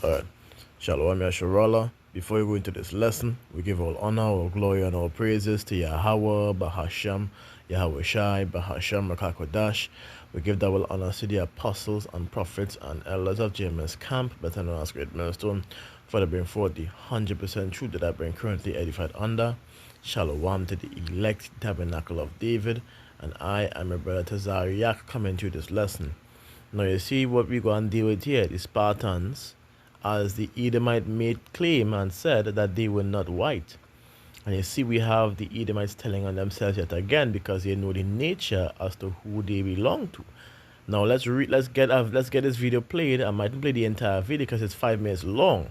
Alright. Shalom Yasharallah. Before we go into this lesson, we give all honor, all glory, and all praises to Yahweh, Bahasham, Yahweh Shai, Bahasham, Rakakodash. We give double honor to the apostles and prophets and elders of James Camp, better known as Great Millstone, for the bring forth the 100% truth that I bring currently edified under. Shalom to the elect tabernacle of David, and I am your brother Tazariak coming to this lesson. Now you see what we're going to deal with here, the Spartans, as the Edomite made claim and said that they were not white. And you see we have the Edomites telling on themselves yet again because they know the nature as to who they belong to. Now let's get this video played. I mightn't play the entire video because it's 5 minutes long.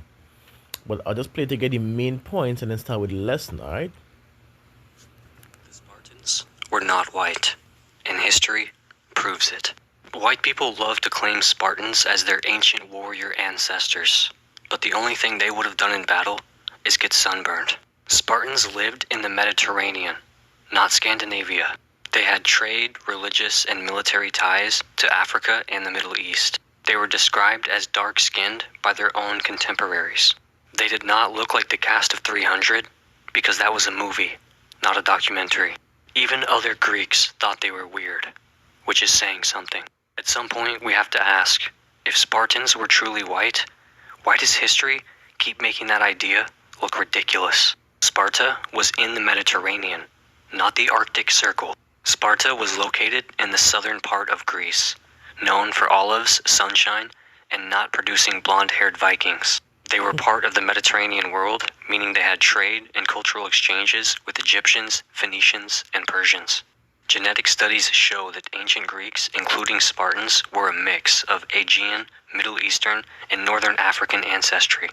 But I'll just play to get the main points and then start with the lesson, alright? The Spartans were not white, and history proves it. White people love to claim Spartans as their ancient warrior ancestors, but the only thing they would have done in battle is get sunburned. Spartans lived in the Mediterranean, not Scandinavia. They had trade, religious, and military ties to Africa and the Middle East. They were described as dark-skinned by their own contemporaries. They did not look like the cast of 300 because that was a movie, not a documentary. Even other Greeks thought they were weird, which is saying something. At some point, we have to ask, if Spartans were truly white, why does history keep making that idea look ridiculous? Sparta was in the Mediterranean, not the Arctic Circle. Sparta was located in the southern part of Greece, known for olives, sunshine, and not producing blonde-haired Vikings. They were part of the Mediterranean world, meaning they had trade and cultural exchanges with Egyptians, Phoenicians, and Persians. Genetic studies show that ancient Greeks, including Spartans, were a mix of Aegean, Middle Eastern, and Northern African ancestry.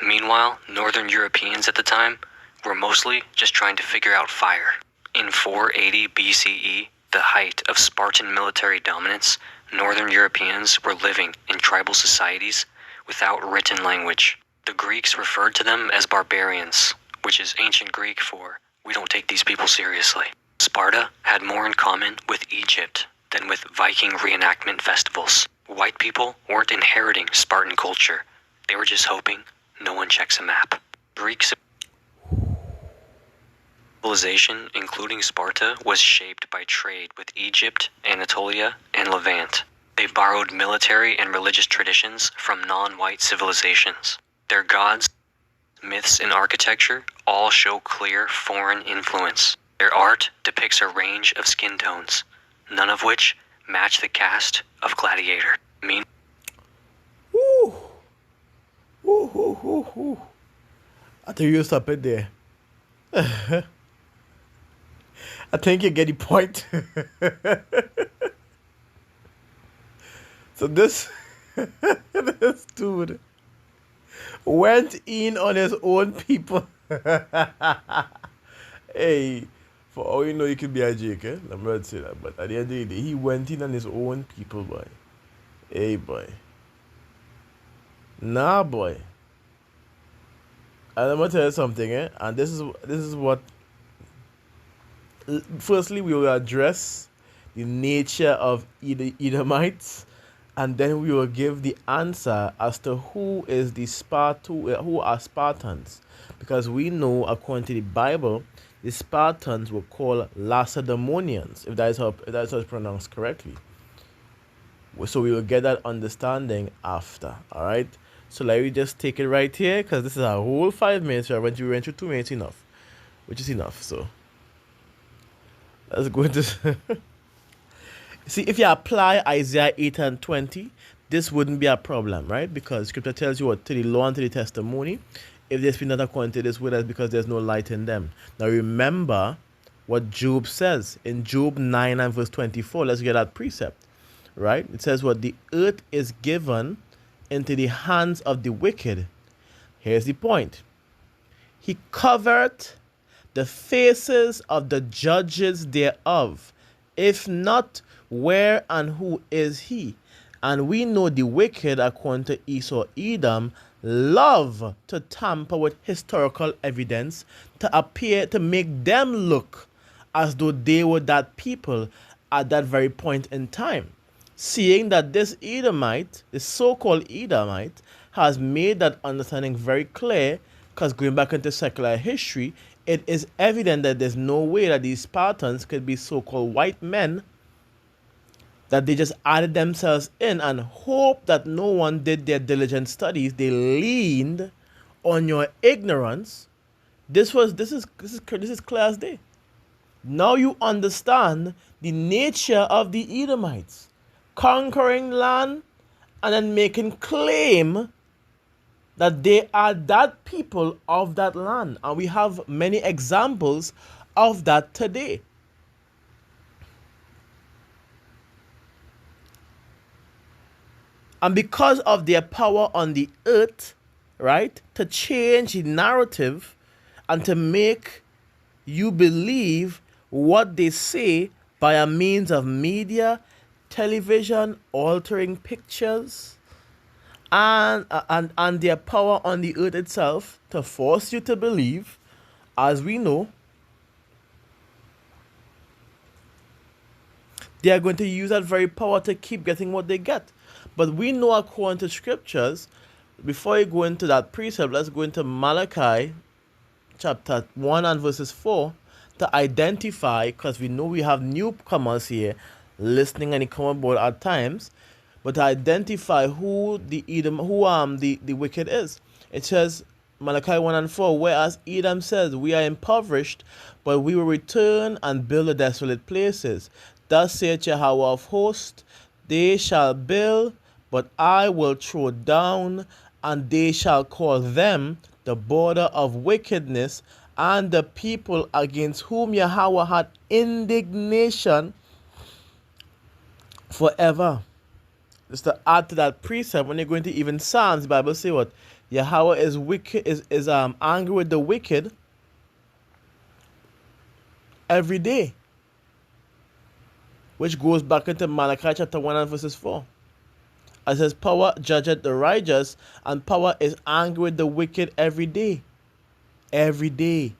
Meanwhile, Northern Europeans at the time were mostly just trying to figure out fire. In 480 BCE, the height of Spartan military dominance, Northern Europeans were living in tribal societies without written language. The Greeks referred to them as barbarians, which is ancient Greek for, we don't take these people seriously. Sparta had more in common with Egypt than with Viking reenactment festivals. White people weren't inheriting Spartan culture. They were just hoping no one checks a map. Greek civilization, including Sparta, was shaped by trade with Egypt, Anatolia, and Levant. They borrowed military and religious traditions from non-white civilizations. Their gods, myths, and architecture all show clear foreign influence. Their art depicts a range of skin tones, none of which match the cast of Gladiator. Woo! Woo, woo, woo, woo. I think you stop it there. I think you get the point. So this dude went in on his own people. Hey, for all you know, you could be a Jake, eh? I'm not say that, but at the end of the day, he went in on his own people, boy. Hey, boy. Nah, boy. And I'm gonna tell you something, eh? And this is what. Firstly, we will address the nature of Edomites, and then we will give the answer as to who are Spartans, because we know according to the Bible, the Spartans were called Lacedemonians, if that is how it's pronounced correctly. So we will get that understanding after. All right. So let me just take it right here, because this is a whole 5 minutes. We went through 2 minutes enough, which is enough. So let's go into. See, if you apply Isaiah 8 and 20, this wouldn't be a problem, right? Because Scripture tells you what, to the law and to the testimony. If there's been not according to this word, that's because there's no light in them. Now remember what Job says in Job 9 and verse 24. Let's get that precept, right? It says what, the earth is given into the hands of the wicked. Here's the point. He covered the faces of the judges thereof. If not, where and who is he? And we know the wicked, according to Esau Edom, love to tamper with historical evidence to make them look as though they were that people at that very point in time. Seeing that this Edomite, the so-called Edomite, has made that understanding very clear, because going back into secular history, it is evident that there's no way that these Spartans could be so-called white men, that they just added themselves in and hope that no one did their diligent studies. They leaned on your ignorance. This is clear as day. Now you understand the nature of the Edomites, conquering land and then making claim that they are that people of that land. And we have many examples of that today. And because of their power on the earth, right, to change the narrative and to make you believe what they say by a means of media, television, altering pictures, and their power on the earth itself to force you to believe, as we know, they are going to use that very power to keep getting what they get. But we know, according to scriptures, before you go into that precept, let's go into Malachi chapter 1 and verses 4 to identify, because we know we have newcomers here listening and they come aboard at times, but to identify who the wicked is. It says, Malachi 1 and 4, whereas Edom says, we are impoverished, but we will return and build the desolate places. Thus saith Yahweh of hosts, they shall build, but I will throw down, and they shall call them the border of wickedness, and the people against whom Yahweh had indignation forever. Just to add to that precept, when you're going to even Psalms, the Bible say what? Yahweh is wicked, is angry with the wicked every day. Which goes back into Malachi chapter 1 and verses 4. It says, power judgeth the righteous, and power is angry with the wicked every day. Every day.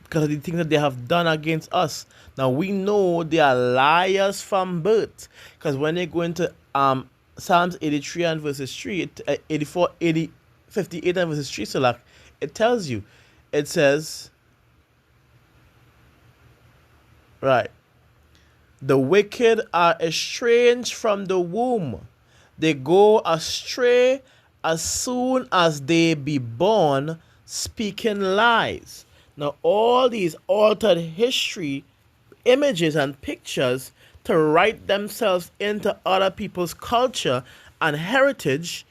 Because of the things that they have done against us. Now we know they are liars from birth. Because when they go into Psalms 83 and verses 3, 58 and verses 3, it tells you. It says, right, the wicked are estranged from the womb. They go astray as soon as they be born, speaking lies. Now, all these altered history, images and pictures to write themselves into other people's culture and heritage,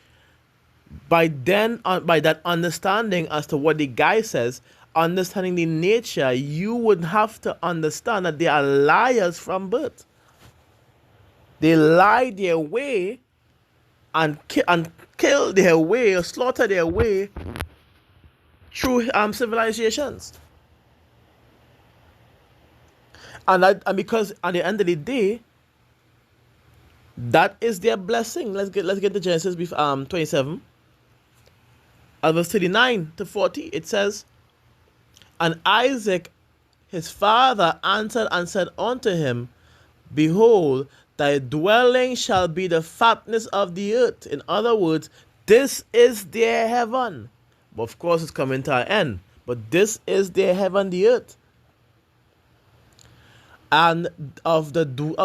by that understanding as to what the guy says, understanding the nature, you would have to understand that they are liars from birth. They lie their way and kill their way or slaughter their way through civilizations. And because at the end of the day, that is their blessing. Let's get to Genesis 27. Verse 39 to 40, it says, and Isaac his father answered and said unto him, behold, thy dwelling shall be the fatness of the earth. In other words, this is their heaven. But of course, it's coming to an end. But this is their heaven, the earth. And of the dew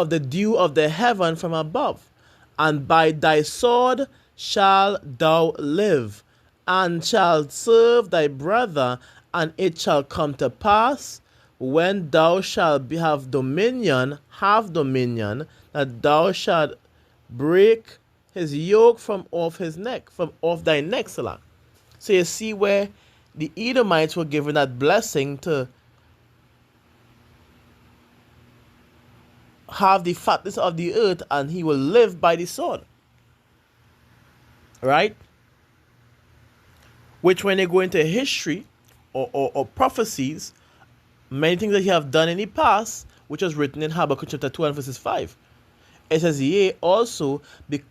of the heaven from above. And by thy sword shalt thou live, and shalt serve thy brother. And it shall come to pass, when thou shalt have dominion, that thou shalt break his yoke from off his neck, from off thy neck, Salah. So you see where the Edomites were given that blessing to have the fatness of the earth, and he will live by the sword. Right? Which when they go into history, or prophecies, many things that he have done in the past, which was written in Habakkuk chapter 2 and verses 5. It says, yea, also,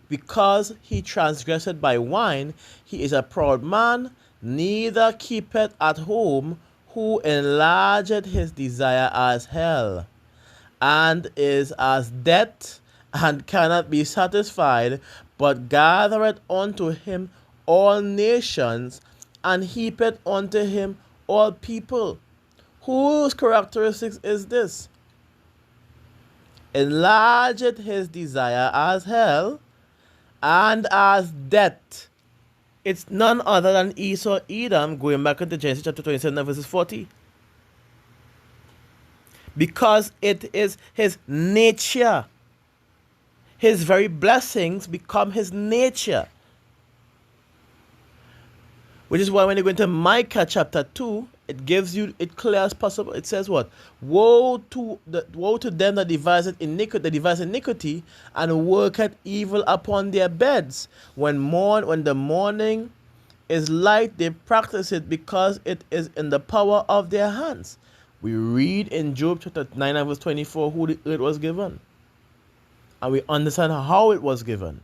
because he transgressed by wine, he is a proud man, neither keepeth at home, who enlargeth his desire as hell, and is as death, and cannot be satisfied, but gathereth unto him all nations, and heapeth unto him all people. Whose characteristics is this? Enlargeth his desire as hell, and as death. It's none other than Esau, Edom, going back into Genesis chapter 27 and verses 40. Because it is his nature. His very blessings become his nature. Which is why when you go into Micah chapter 2, it gives you it clear as possible. It says what? Woe to them that devise iniquity and worketh evil upon their beds. When the morning is light, they practice it because it is in the power of their hands. We read in Job chapter 9 and verse 24 who the earth was given. And we understand how it was given.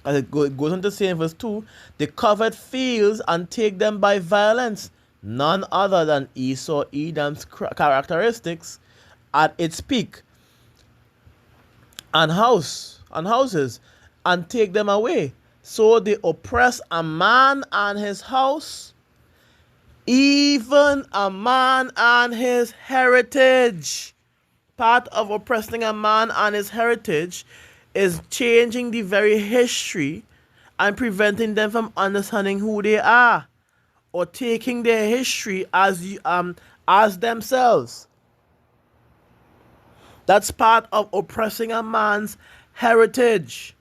As it goes on to say in verse 2, they covered fields and take them by violence. None other than Esau, Edom's characteristics at its peak. And houses, and take them away. So they oppress a man and his house, even a man and his heritage. Part of oppressing a man and his heritage is changing the very history and preventing them from understanding who they are, or taking their history as themselves. That's part of oppressing a man's heritage.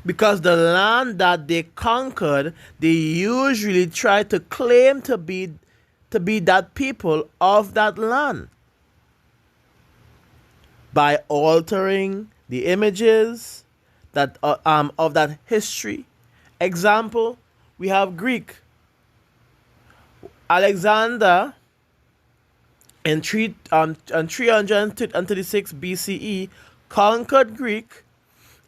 Because the land that they conquered, they usually try to claim to be that people of that land by altering the images that of that history. Example, we have Greek. Alexander in 336 BCE conquered Greek,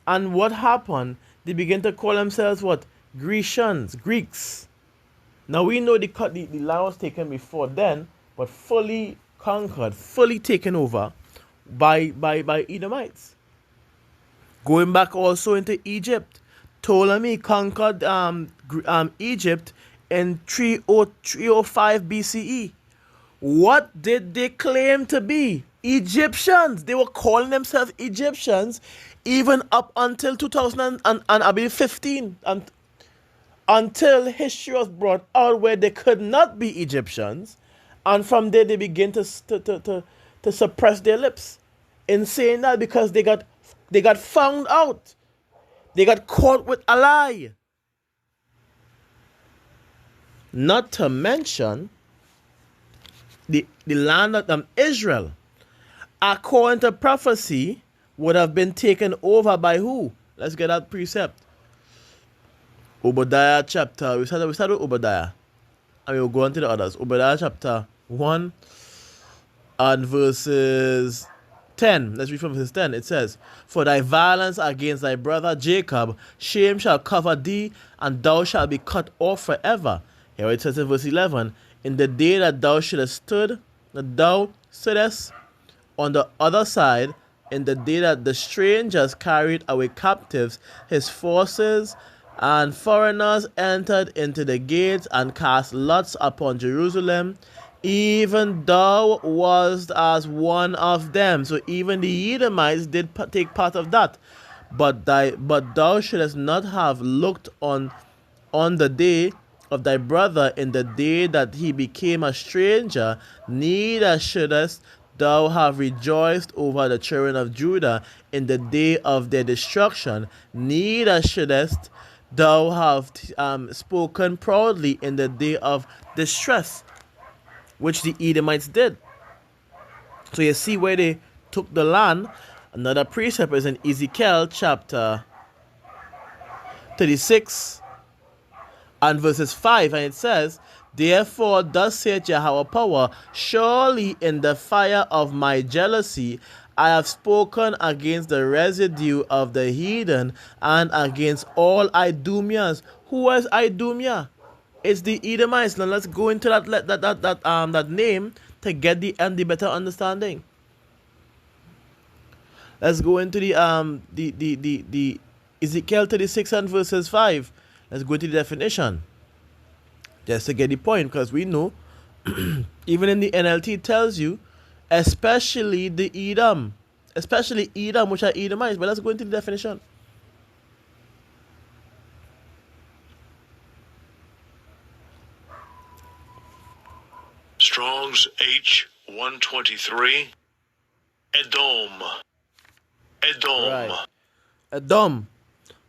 and what happened? They began to call themselves what? Grecians, Greeks. Now we know the land was taken before then, but fully conquered, fully taken over by Edomites. Going back also into Egypt, Ptolemy conquered Egypt in 305 BCE. What did they claim to be? Egyptians. They were calling themselves Egyptians even up until 2015, until history was brought out where they could not be Egyptians, and from there they begin to suppress their lips in saying that, because they got found out, they got caught with a lie. Not to mention the land of Israel, according to prophecy, would have been taken over by who? Let's get that precept. Obadiah chapter, we started with Obadiah, and we'll go on to the others. Obadiah chapter 1 and verses 10. Let's read from verse 10. It says, For thy violence against thy brother Jacob, shame shall cover thee, and thou shalt be cut off forever. Here it says in verse 11, In the day that thou shouldest on the other side, in the day that the strangers carried away captives, his forces and foreigners entered into the gates and cast lots upon Jerusalem, even thou wast as one of them. So even the Edomites did take part of that. But thou shouldest not have looked on the day of thy brother in the day that he became a stranger, neither shouldest thou have rejoiced over the children of Judah in the day of their destruction, neither shouldest thou have spoken proudly in the day of distress, which the Edomites did. So you see where they took the land. Another precept is in Ezekiel chapter 36 and verses 5, and it says, Therefore thus saith Yahweh power, surely in the fire of my jealousy I have spoken against the residue of the heathen and against all Idumeans. Who is Idumea? It's the Edomites. Now let's go into that name to get the better understanding. Let's go into the Ezekiel 36 and verses 5. Let's go to the definition. Just to get the point, because we know, even in the NLT it tells you, especially the Edom. Especially Edom, which are Edomites. But let's go into the definition. Strong's H123. Edom. Right. Edom,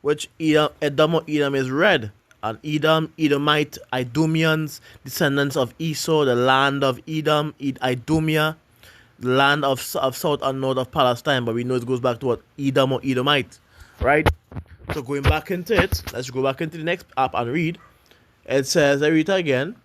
which Edom or Edom is red. And Edom, Edomite, Idumeans, descendants of Esau, the land of Edom, Idumea, the land of south and north of Palestine. But we know it goes back to what? Edom or Edomite. Right? So going back into it, let's go back into the next app and read. It says, I read it again.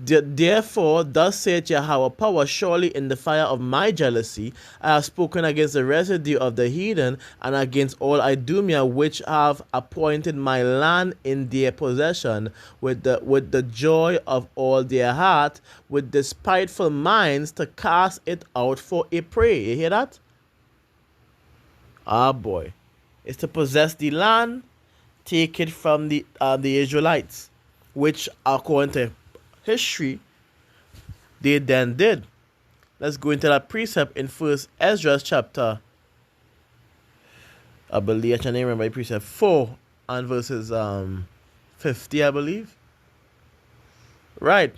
Therefore, thus saith Yahweh power, surely in the fire of my jealousy I have spoken against the residue of the heathen, and against all Idumea, which have appointed my land in their possession, with the joy of all their heart, with despiteful minds, to cast it out for a prey. You hear that? Ah, boy. It's to possess the land, take it from the Israelites, which according to history they then did. Let's go into that precept in First Ezra chapter, I believe, I can't remember the precept, 4 and verses 50, I believe. Right.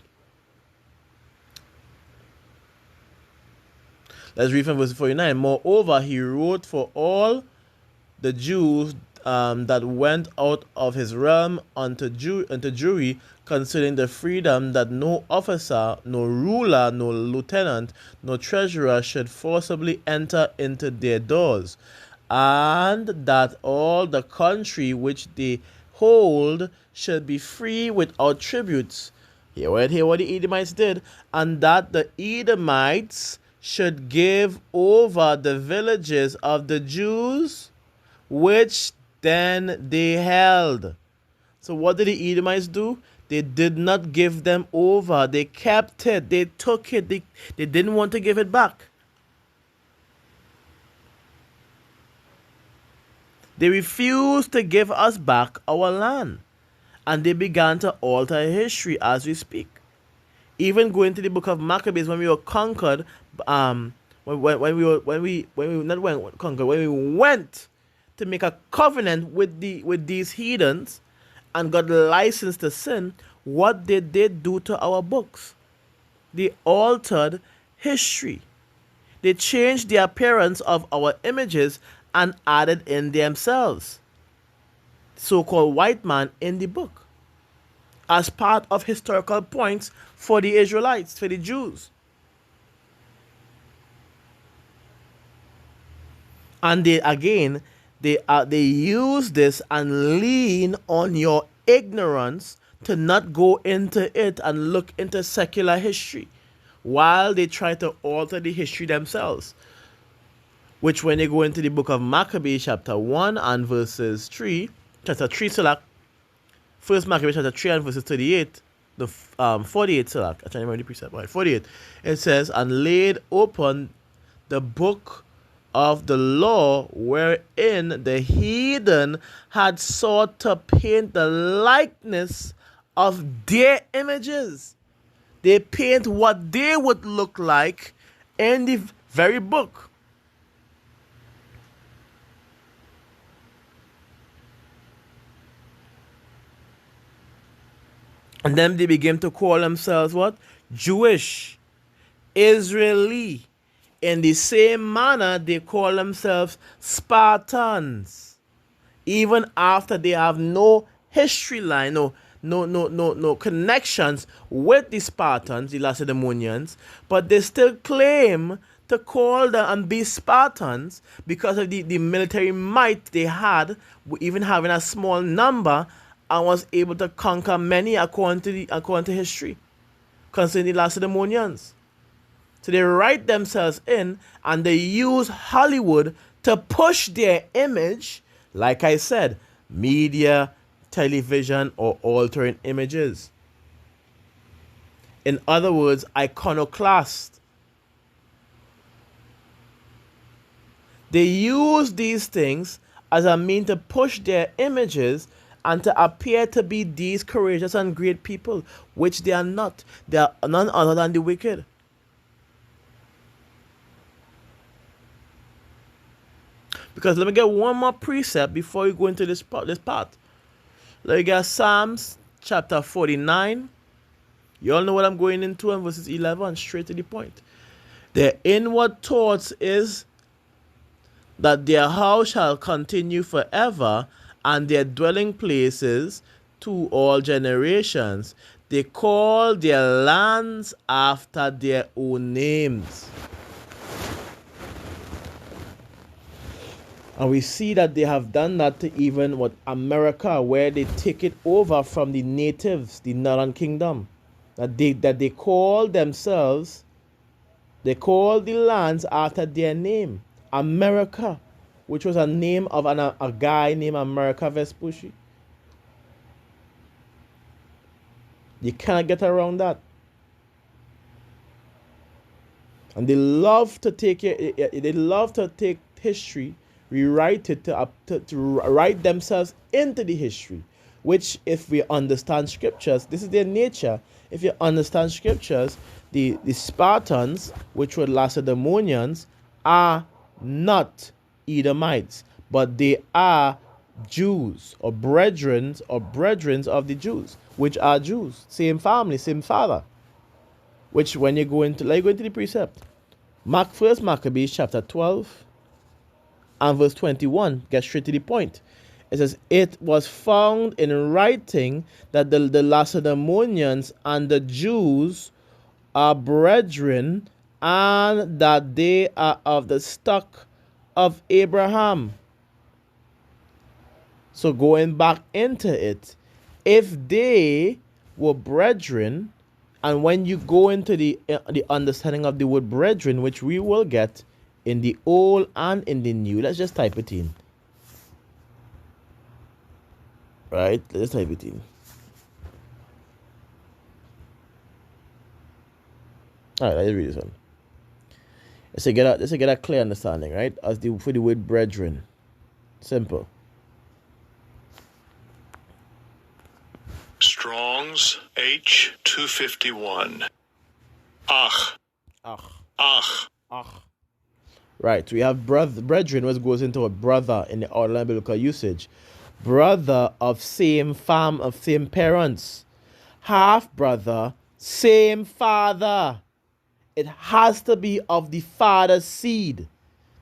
Let's read from verse 49. Moreover, he wrote for all the Jews that went out of his realm unto Jewry, concerning the freedom, that no officer, no ruler, no lieutenant, no treasurer should forcibly enter into their doors, and that all the country which they hold should be free without tributes. Hear what the Edomites did, and that the Edomites should give over the villages of the Jews, which then they held. So what did the Edomites do? They did not give them over. They kept it. They took it. They didn't want to give it back. They refused to give us back our land. And they began to alter history as we speak. Even going to the book of Maccabees, when we were conquered, when we went to make a covenant with these heathens and got licensed to sin, what did they do to our books? They altered history. They changed the appearance of our images and added in themselves, so-called white man, in the book as part of historical points for the Israelites, for the Jews. And they use this and lean on your ignorance to not go into it and look into secular history, while they try to alter the history themselves. Which, when they go into the book of Maccabees chapter 1 and verses 3, chapter 3 select, first Maccabees chapter 3 and verses 38, the 48 select, I can't remember the precept, right, 48, it says, and laid open the book of the law, wherein the heathen had sought to paint the likeness of their images. They paint what they would look like in the very book. And then they begin to call themselves what? Jewish, Israeli. In the same manner, they call themselves Spartans. Even after they have no history line, no connections with the Spartans, the Lacedemonians, but they still claim to call them and be Spartans because of the military might they had, even having a small number, and was able to conquer many according to history concerning the Lacedemonians. So they write themselves in, and they use Hollywood to push their image, like I said, media, television, or altering images. In other words, iconoclast. They use these things as a mean to push their images and to appear to be these courageous and great people, which they are not. They are none other than the wicked. Because let me get one more precept before we go into this part. Let me get Psalms chapter 49. You all know what I'm going into, and verses 11, straight to the point. Their inward thoughts is that their house shall continue forever, and their dwelling places to all generations. They call their lands after their own names. And we see that they have done that to even what America, where they take it over from the natives, the Northern Kingdom. That they call themselves, they call the lands after their name. America, which was a name of a guy named America Vespucci. You can't get around that. And they love to take history, rewrite it to write themselves into the history. Which, if we understand scriptures, this is their nature. If you understand scriptures, the Spartans, which were Lacedemonians, are not Edomites, but they are Jews or brethren of the Jews, which are Jews, same family, same father. Which, when you go into, the precept, First Maccabees chapter 12 and verse 21, get straight to the point. It says, it was found in writing that the Lacedemonians and the Jews are brethren, and that they are of the stock of Abraham. So going back into it, if they were brethren, and when you go into the understanding of the word brethren, which we will get in the Old and in the New, let's just type it in. Right? Let's type it in. Alright, let's read this one. Let's get a clear understanding, right? For the word brethren. Simple. Strong's H251. Ach. Right, so we have brethren, which goes into a brother in the ordinary biblical usage. Brother of same parents. Half brother, same father. It has to be of the father's seed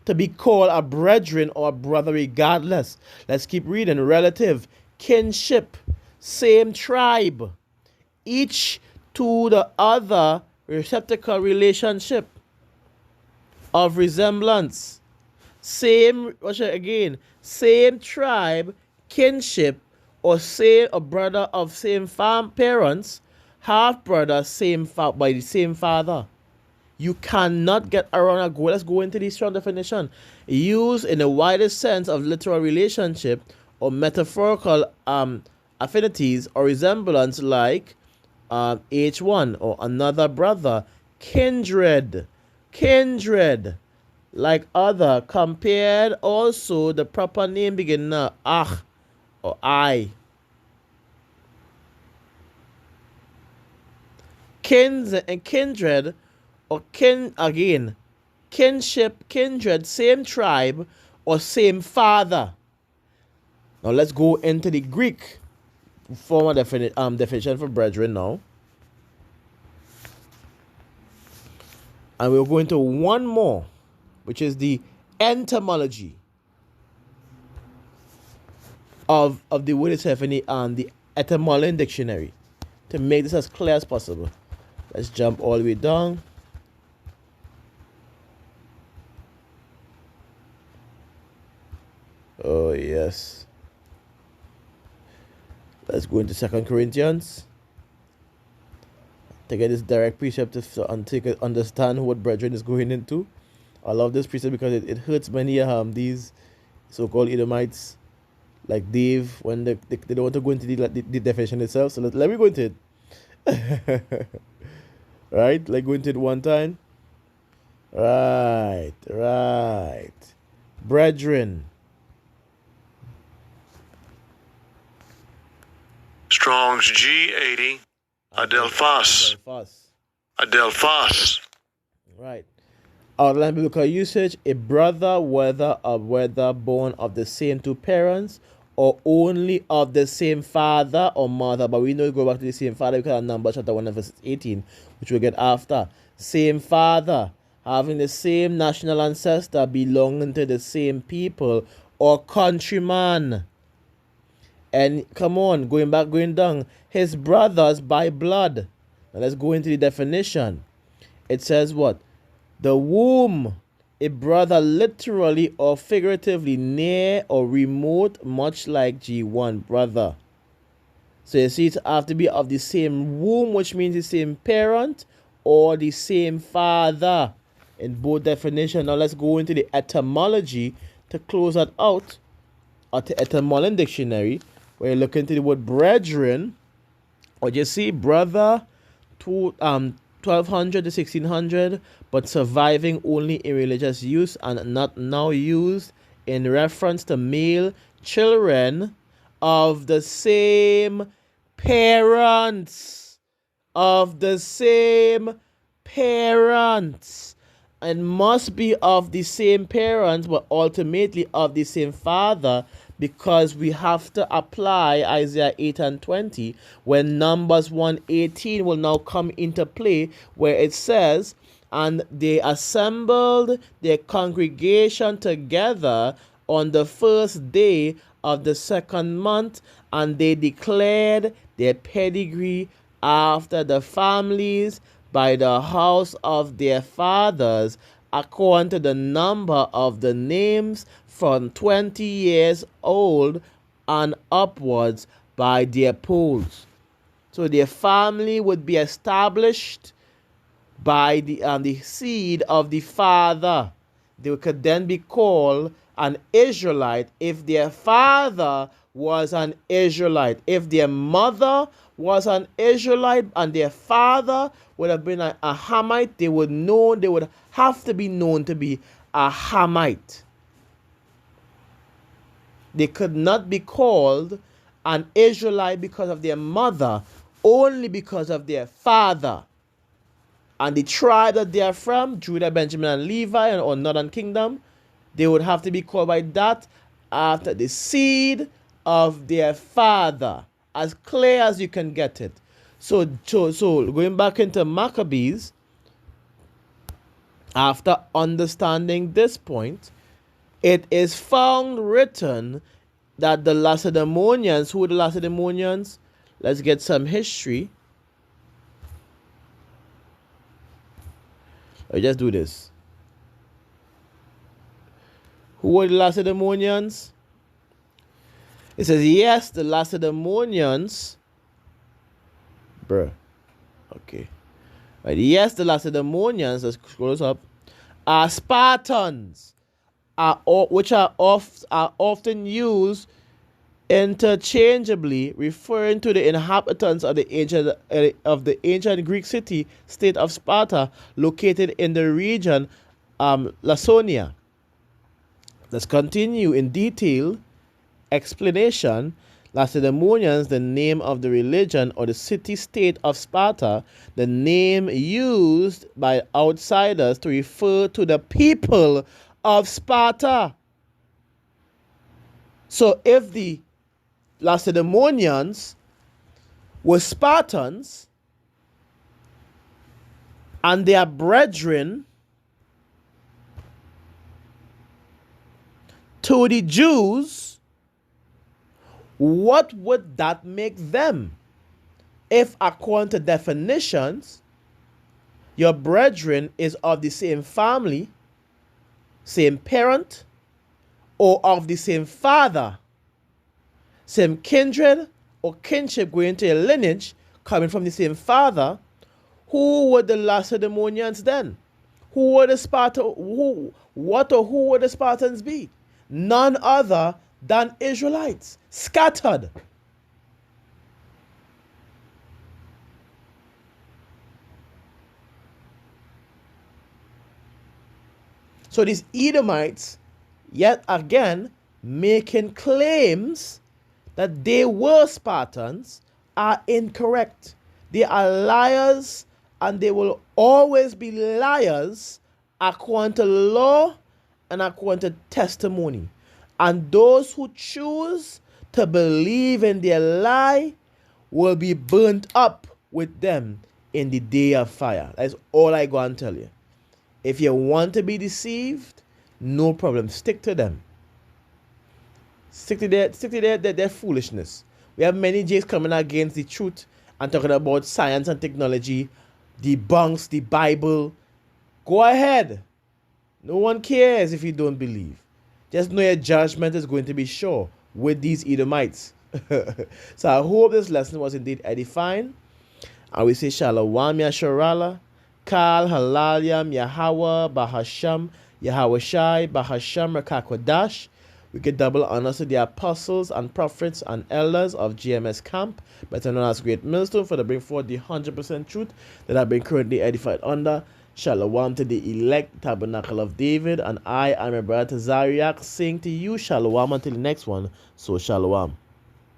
to be called a brethren or a brother regardless. Let's keep reading. Relative, kinship, same tribe. Each to the other reciprocal relationship of resemblance. Same tribe, kinship, or say a brother of same parents, half brother, by the same father. You cannot get around a goal. Let's go into the strong definition. Used in the widest sense of literal relationship or metaphorical affinities or resemblance, like H1 or another brother, kindred, like other, compared also the proper name beginning ach or I. Kindred or kinship, kindred, same tribe or same father. Now let's go into the Greek formal definition for brethren now. And we'll go into one more, which is the etymology of the word itself in the etymology dictionary, to make this as clear as possible. Let's jump all the way down. Oh, yes. Let's go into 2 Corinthians. To get this direct precept to understand what brethren is going into. I love this precept because it hurts many these so-called Edomites, like Dave, when they don't want to go into the definition itself. So let me go into it. Right? Like go into it one time. Right. Brethren. Strong's G80. Adelphos. Adelphos. Right. Outline biblical usage: a brother, whether born of the same two parents or only of the same father or mother. But we know we go back to the same father because of Numbers chapter 1 and verse 18, which we'll get after. Same father, having the same national ancestor, belonging to the same people or countryman. And come on, going down, his brothers by blood. Now let's go into the definition. It says what? The womb, a brother literally or figuratively near or remote, much like G1, brother. So you see, it have to be of the same womb, which means the same parent or the same father in both definitions. Now let's go into the etymology to close that out, at the etymology dictionary, where you look into the word brethren, or you see brother, 1200 to 1600, but surviving only in religious use and not now used in reference to male children of the same parents. Of the same parents. And must be of the same parents, but ultimately of the same father, because we have to apply Isaiah 8 and 20 when Numbers 1:18 will now come into play, where it says, and they assembled their congregation together on the first day of the second month, and they declared their pedigree after the families by the house of their fathers, according to the number of the names, from 20 years old and upwards, by their polls. So their family would be established by the seed of the father. They could then be called an Israelite if their father was an Israelite. If their mother was an Israelite and their father would have been a Hamite, they would have to be known to be a Hamite. They could not be called an Israelite because of their mother, only because of their father. And the tribe that they are from, Judah, Benjamin, and Levi, or Northern Kingdom, they would have to be called by that after the seed of their father. As clear as you can get it. So going back into Maccabees, after understanding this point, it is found written that the Lacedemonians, who are the Lacedemonians? Let's get some history. Let's just do this. Who were the Lacedemonians? It says, yes, the Lacedemonians. Okay. Right. Yes, the Lacedemonians, let's scroll up, are Spartans, which are often used interchangeably, referring to the inhabitants of the ancient Greek city state of Sparta, located in the region Laconia. Let's continue in detail explanation. Lacedemonians, the name of the religion or the city-state of Sparta, the name used by outsiders to refer to the people of Sparta. So if the Lacedemonians were Spartans and their brethren to the Jews, what would that make them? If according to definitions, your brethren is of the same family, same parent, or of the same father, same kindred or kinship going to a lineage coming from the same father, who were the Lacedemonians then? Who were the Spartans? Who would the Spartans be? None other than Israelites, scattered. So these Edomites yet again making claims that they were Spartans are incorrect. They are liars, and they will always be liars according to law and according to testimony. And those who choose to believe in their lie will be burnt up with them in the day of fire. That's all I go and tell you. If you want to be deceived, no problem. Stick to them. Stick to their foolishness. We have many Jays coming against the truth and talking about science and technology, debunks the Bible. Go ahead. No one cares if you don't believe. Just know your judgment is going to be sure with these Edomites. So I hope this lesson was indeed edifying. And we say Shalom Yasharala, Kal Halalyam Yahweh Bahasham Yahweh Shai Bahasham Rakakodash. We give double honors to the apostles and prophets and elders of GMS Camp, better known as Great Millstone, for the bring forth the 100% truth that have been currently edified under. Shalom to the elect tabernacle of David, and I am my brother Tazariak saying to you Shalom until the next one. So Shalom.